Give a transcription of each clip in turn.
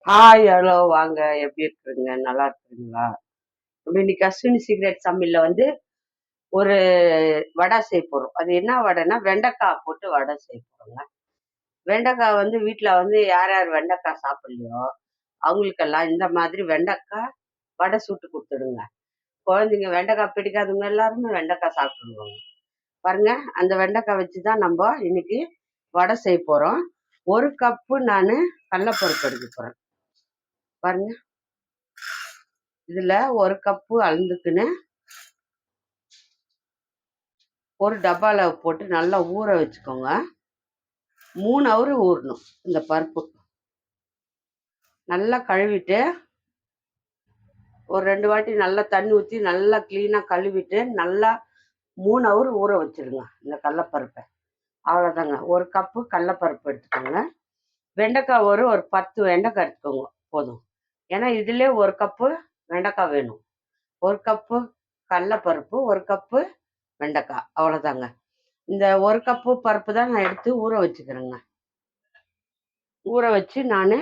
Hi, hello, வாங்க. எப்படி இருக்குறீங்க? நல்லா இருக்குறீங்களா? நம்ம இன்னைக்கு அஸ்வினி சீக்ரெட் சமையல்ல வந்து ஒரு வடை செய்ய போறோம். அது என்ன வடைன்னா, வெண்டைக்காய் போட்டு வடை செய்ய போறோங்க. வெண்டைக்காய் வந்து வீட்ல வந்து யார் யார் வெண்டைக்காய் சாப்பிடலையோ, அவங்களுக்கெல்லாம் இந்த மாதிரி வெண்டைக்காய் வடை சுட்டு குடுத்துடுங்க. குழந்தைங்க வெண்டைக்காய் பிடிக்காதவங்க எல்லாருமே வெண்டைக்காய் சாப்பிட்டுருவாங்க. பாருங்க, அந்த வெண்டைக்காய் வச்சு தான் நம்ப இன்னைக்கு வடை செய்ய போறோம். 1 கப்பு நானு கடலைப்பருப்பு எடுக்க போறேன். பாருங்க, இதுல 1 கப்பு அளந்துக்குன்னு ஒரு டப்பால போட்டு நல்லா ஊற வச்சுக்கோங்க. 3 ஹவர் ஊறணும் இந்த பருப்பு. நல்லா கழுவிட்டு ஒரு 2 வாட்டி நல்லா தண்ணி ஊற்றி நல்லா க்ளீனாக கழுவிட்டு நல்லா 3 ஹவர் ஊற வச்சிருங்க இந்த கடலப்பருப்பை. அவ்வளோதாங்க. 1 கப்பு கடலப்பருப்பு எடுத்துக்கோங்க. வெண்டைக்காய் ஒரு 10 வெண்டைக்காய் எடுத்துக்கோங்க போதும். ஏன்னா இதுலேயே 1 கப்பு வெண்டைக்காய் வேணும். 1 கப்பு கடலப்பருப்பு, 1 கப்பு வெண்டைக்காய், அவ்வளோதாங்க. இந்த 1 கப்பு பருப்பு தான் நான் எடுத்து ஊற வச்சுக்கிறேங்க. ஊற வச்சு நான்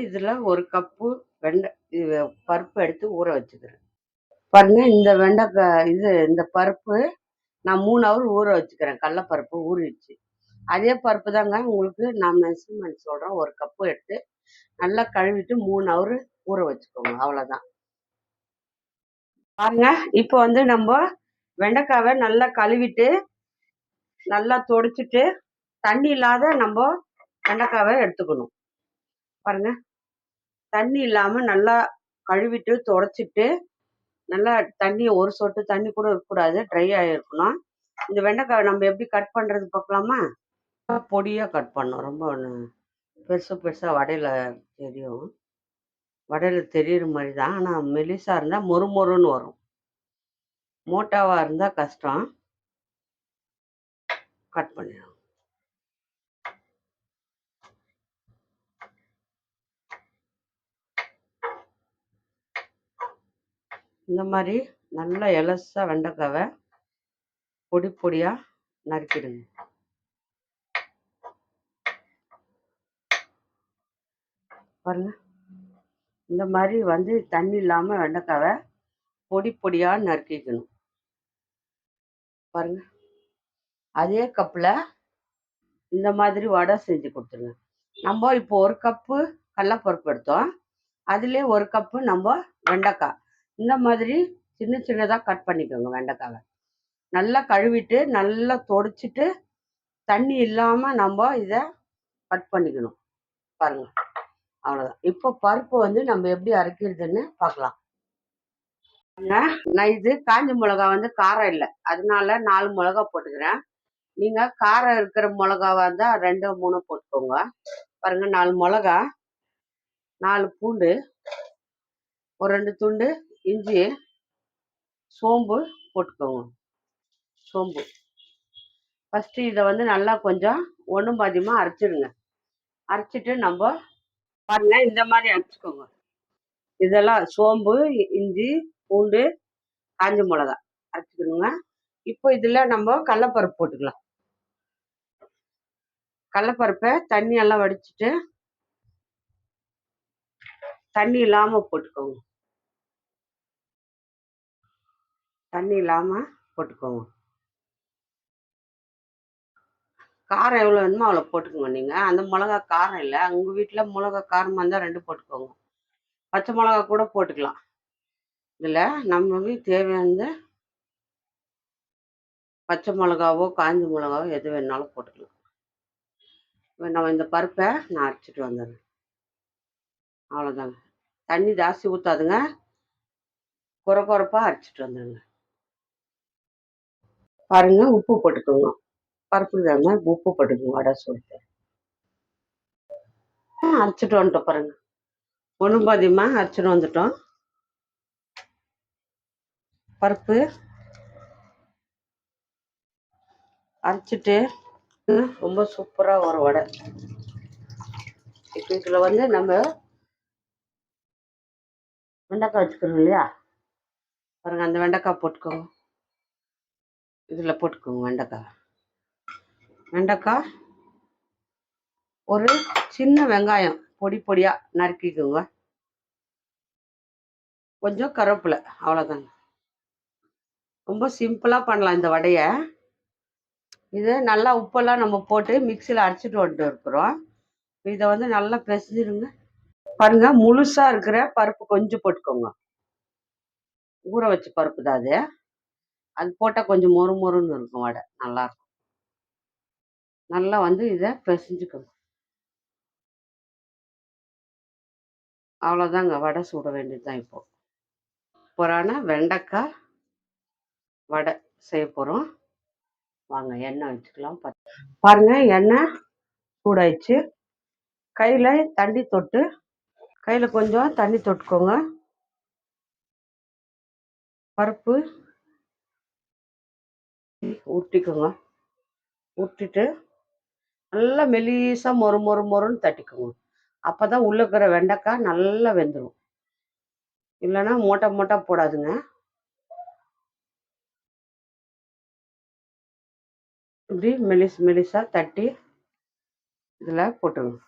இதில் 1 கப்பு பருப்பு எடுத்து ஊற வச்சுக்கிறேன். பாருங்க, இந்த வெண்டைக்காய் இந்த பருப்பு நான் 3 ஹவர் ஊற வச்சுக்கிறேன். கடலப்பருப்பு ஊறிடுச்சு. அதே பருப்பு தாங்க உங்களுக்கு நான் மெஷர்மெண்ட் சொல்கிறேன். 1 கப்பு எடுத்து நல்லா கழுவிட்டு 3 ஹவர் ஊற வச்சுக்கோங்க. அவ்வளோதான். பாருங்க, இப்போ வந்து நம்ம வெண்டைக்காவை நல்லா கழுவிட்டு நல்லா துடைச்சிட்டு தண்ணி இல்லாத நம்ம வெண்டைக்காவை எடுத்துக்கணும். பாருங்க, தண்ணி இல்லாமல் நல்லா கழுவிட்டு துடைச்சிட்டு நல்லா தண்ணி ஒரு சொட்டு தண்ணி கூட இருக்கக்கூடாது, ட்ரை ஆகிருக்கணும். இந்த வெண்டைக்காவை நம்ம எப்படி கட் பண்ணுறது பார்க்கலாமா? பொடியாக கட் பண்ணணும். ரொம்ப பெருசு பெருசாக வடையில் தெரியுற மாதிரி தான். ஆனால் மெலிசாக இருந்தால் மொறு மொறுன்னு வரும். மோட்டாவாக இருந்தால் கஷ்டம். கட் பண்ணிடணும். இந்த மாதிரி நல்லா எலசா வெண்டைக்காவை பொடி பொடியாக நறுக்கிடுங்க. பாருங்க, இந்த மாதிரி வந்து தண்ணி இல்லாமல் வெண்டைக்காவை பொடி பொடியாக நறுக்கிக்கணும். பாருங்க, அதே கப்பில் இந்த மாதிரி வடை செஞ்சு கொடுத்துருங்க. நம்ம இப்போ 1 கப்பு கடலப்பருப்பு எடுத்தோம். அதுலேயே 1 கப்பு நம்ம வெண்டைக்காய் இந்த மாதிரி சின்ன சின்னதாக கட் பண்ணிக்கோங்க. வெண்டைக்காவை நல்லா கழுவிட்டு நல்லா துடைச்சிட்டு தண்ணி இல்லாமல் நம்ம இதை கட் பண்ணிக்கணும். பாருங்க, அவ்வளோதான். இப்போ பருப்பு வந்து நம்ம எப்படி அரைக்கிறதுன்னு பார்க்கலாம். நான் இது காஞ்ச மிளகா வந்து காரம் இல்லை, அதனால 4 மிளகா போட்டுக்கிறேன். நீங்கள் காரம் இருக்கிற மிளகாவாக இருந்தால் 2 3 போட்டுக்கோங்க. பாருங்க, 4 மிளகா, 4 பூண்டு, ஒரு 2 துண்டு இஞ்சி, சோம்பு போட்டுக்கோங்க. சோம்பு ஃபஸ்ட்டு இதை வந்து நல்லா கொஞ்சம் ஒன்றும் பாதியமாக அரைச்சிடுங்க. அரைச்சிட்டு நம்ம பாருங்க இந்த மாதிரி அரைச்சிக்கோங்க. இதெல்லாம் சோம்பு, இஞ்சி, பூண்டு, காஞ்ச மிளகா அரைச்சிக்கணுங்க. இப்போ இதில் நம்ம கடலப்பருப்பு போட்டுக்கலாம். கடலப்பருப்பை தண்ணியெல்லாம் வடிச்சிட்டு தண்ணி இல்லாமல் போட்டுக்கோங்க. தண்ணி இல்லாமல் போட்டுக்கோங்க. காரம் எவ்வளோ வேணுமோ அவ்வளோ போட்டுக்கோங்க. நீங்கள் அந்த மிளகா காரம் இல்லை, உங்கள் வீட்டில் மிளகா காரமாக இருந்தால் 2 போட்டுக்கோங்க. பச்சை மிளகா கூட போட்டுக்கலாம். இதில் நமக்கு தேவையானது பச்சை மிளகாவோ காஞ்ச மிளகாவோ எது வேணாலும் போட்டுக்கலாம். நம்ம இந்த பருப்பை நான் அரைச்சிட்டு வந்துடுறேன். அவ்வளோதாங்க. தண்ணி ஜாஸ்தி ஊற்றாதுங்க, குறைப்பாக அரைச்சிட்டு வந்துடுங்க. பாருங்க, உப்பு போட்டுக்கோங்க. பருப்பு தாங்க, உப்பு போட்டுக்கோங்க. வடை சொல்லிட்டு அரைச்சிட்டு வந்துட்டோம். பாருங்க, ஒன்றும் பாதியமாக அரைச்சிட்டு வந்துட்டோம். பருப்பு அரைச்சிட்டு ரொம்ப சூப்பராக ஒரு வடை. இப்போ இதில் வந்து நம்ம வெண்டைக்காய் வச்சுக்கிறோம் இல்லையா? பாருங்க, அந்த வெண்டைக்காய் போட்டுக்கோங்க. இதில் போட்டுக்கோங்க வெண்டைக்காய். ஒரு சின்ன வெங்காயம் பொடி பொடியாக நறுக்கிக்கோங்க. கொஞ்சம் கருவேப்பிலை, அவ்வளோதாங்க. ரொம்ப சிம்பிளாக பண்ணலாம் இந்த வடையை. இது நல்லா உப்பெல்லாம் நம்ம போட்டு மிக்சியில் அரைச்சிட்டு வந்துட்டு இருக்கிறோம். இதை வந்து நல்லா பிசைஞ்சிருங்க. பாருங்க, முழுசாக இருக்கிற பருப்பு கொஞ்சம் போட்டுக்கோங்க. ஊற வச்ச பருப்பு தான் அது. அது போட்டால் கொஞ்சம் மொறு மொறுன்னு இருக்கும் வடை, நல்லாயிருக்கும். நல்லா வந்து இதை பிசைஞ்சுக்கோங்க. அவ்வளோதாங்க, வடை சுட வேண்டியது தான். இப்போ சூப்பரான வெண்டைக்காய் வடை செய்ய போகிறோம். வாங்க எண்ணெய் வச்சுக்கலாம். பாருங்க, எண்ணெய் சூடாயிடுச்சு. கையில் தண்ணி தொட்டு, கையில் கொஞ்சம் தண்ணி தொட்டுக்கோங்க. பருப்பு ஊற்றிக்கோங்க. ஊற்றிட்டு நல்லா மெலிசாக மொறு மொறு மொறுன்னு தட்டிக்கோங்க. அப்போ தான் உள்ளே இருக்கிற வெண்டைக்காய் நல்லா வெந்துடும். இல்லைன்னா மூட்டை மூட்டை போடாதுங்க. இப்படி மெலிசாக தட்டி இதில் போட்டுருங்க.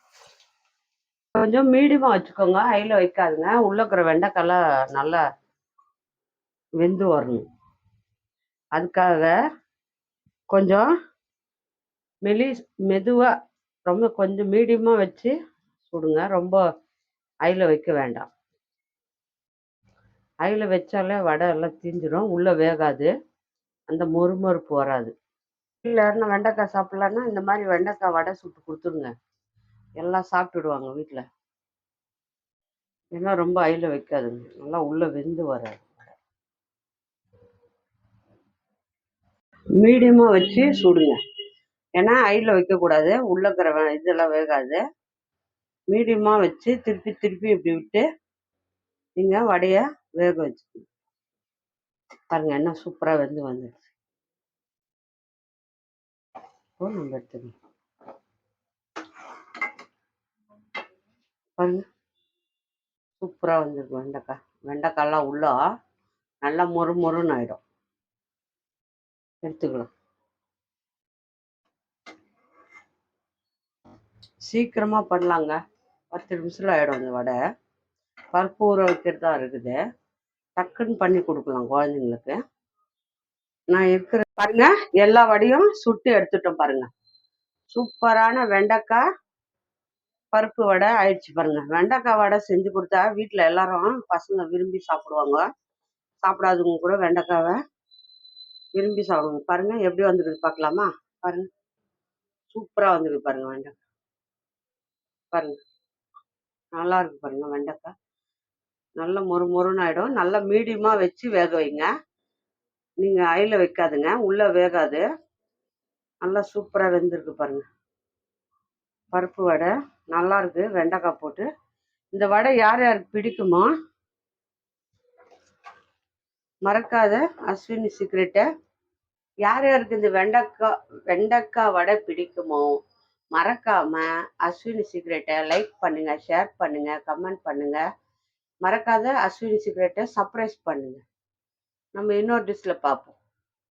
கொஞ்சம் மீடியமாக வச்சுக்கோங்க, ஹையில் வைக்காதுங்க. உள்ளே இருக்கிற வெண்டைக்காயெல்லாம் நல்லா வெந்து வரணும். அதுக்காக கொஞ்சம் மெதுவாக, ரொம்ப கொஞ்சம் மீடியமாக வச்சு சுடுங்க. ரொம்ப ஹையில் வைக்க வேண்டாம். ஹையில் வச்சாலே வடை எல்லாம் தீஞ்சிடும், உள்ளே வேகாது, அந்த மொறுமொறுப்பு வராது. யாருன்னா வெண்டைக்காய் சாப்பிட்லான்னா இந்த மாதிரி வெண்டைக்காய் வடை சுட்டு கொடுத்துருங்க. எல்லாம் சாப்பிட்டுடுவாங்க வீட்டில். ஏன்னா ரொம்ப ஹையில் வைக்காதுங்க, நல்லா உள்ளே வெந்து வராது. மீடியமாக வச்சு சுடுங்க. ஏன்னா ஹையில் வைக்கக்கூடாது, உள்ளே இருக்கிற இதெல்லாம் வேகாது. மீடியமாக வச்சு திருப்பி திருப்பி இப்படி விட்டு நீங்கள் வடையை வேக வச்சுக்கணும். பாருங்க, என்ன சூப்பராக வெந்து வந்துடுச்சு. இப்போ நம்ம எடுத்துக்கணும். பாருங்க, சூப்பராக வந்துருக்கு வெண்டைக்காய். வெண்டைக்காயெல்லாம் உள்ள நல்லா மொறு மொறுன்னு ஆகிடும். எடுத்துக்கலாம். சீக்கிரமாக பண்ணலாங்க, 10 நிமிஷத்தில் ஆகிடும் இந்த வடை. பருப்பு ஊற வைக்கிறதா இருக்குது, டக்குன்னு பண்ணி கொடுக்கலாம் குழந்தைங்களுக்கு. நான் இருக்கிற பாருங்க, எல்லா வடையும் சுட்டு எடுத்துட்டோம். பாருங்க, சூப்பரான வெண்டைக்காய் பருப்பு வடை ஆயிடுச்சு. பாருங்க, வெண்டைக்காய் வடை செஞ்சு கொடுத்தா வீட்டில் எல்லாரும் பசங்க விரும்பி சாப்பிடுவாங்க. சாப்பிடாதவங்க கூட வெண்டைக்காவை விரும்பி சாப்பிடுவாங்க. பாருங்க எப்படி வந்துருக்கு பார்க்கலாமா? பாருங்க, சூப்பராக வந்துருக்கு பாருங்க வெண்டைக்காய். பாருங்க, நல்லா இருக்கு பாருங்க வெண்டைக்காய். நல்ல மொறு மொறுன்னு ஆகிடும். நல்லா மீடியமாக வச்சு வேக வைங்க. நீங்கள் ஹையில் வைக்காதுங்க, உள்ளே வேகாது. நல்லா சூப்பராக வெந்திருக்கு பாருங்க. பருப்பு வடை நல்லா இருக்கு, வெண்டைக்காய் போட்டு. இந்த வடை யார் யாருக்கு பிடிக்குமோ மறக்காத அஸ்வினி சீக்ரெட்டை. யார் யாருக்கு இந்த வெண்டைக்காய் வடை பிடிக்குமோ மறக்காம அஸ்வினி சீக்ரெட்டை லைக் பண்ணுங்க, ஷேர் பண்ணுங்க, கமெண்ட் பண்ணுங்க. மறக்காத அஸ்வினி சீக்ரெட்டை சர்ப்ரைஸ் பண்ணுங்க. நம்ம இன்னொரு டிஷ்ல பார்ப்போம்.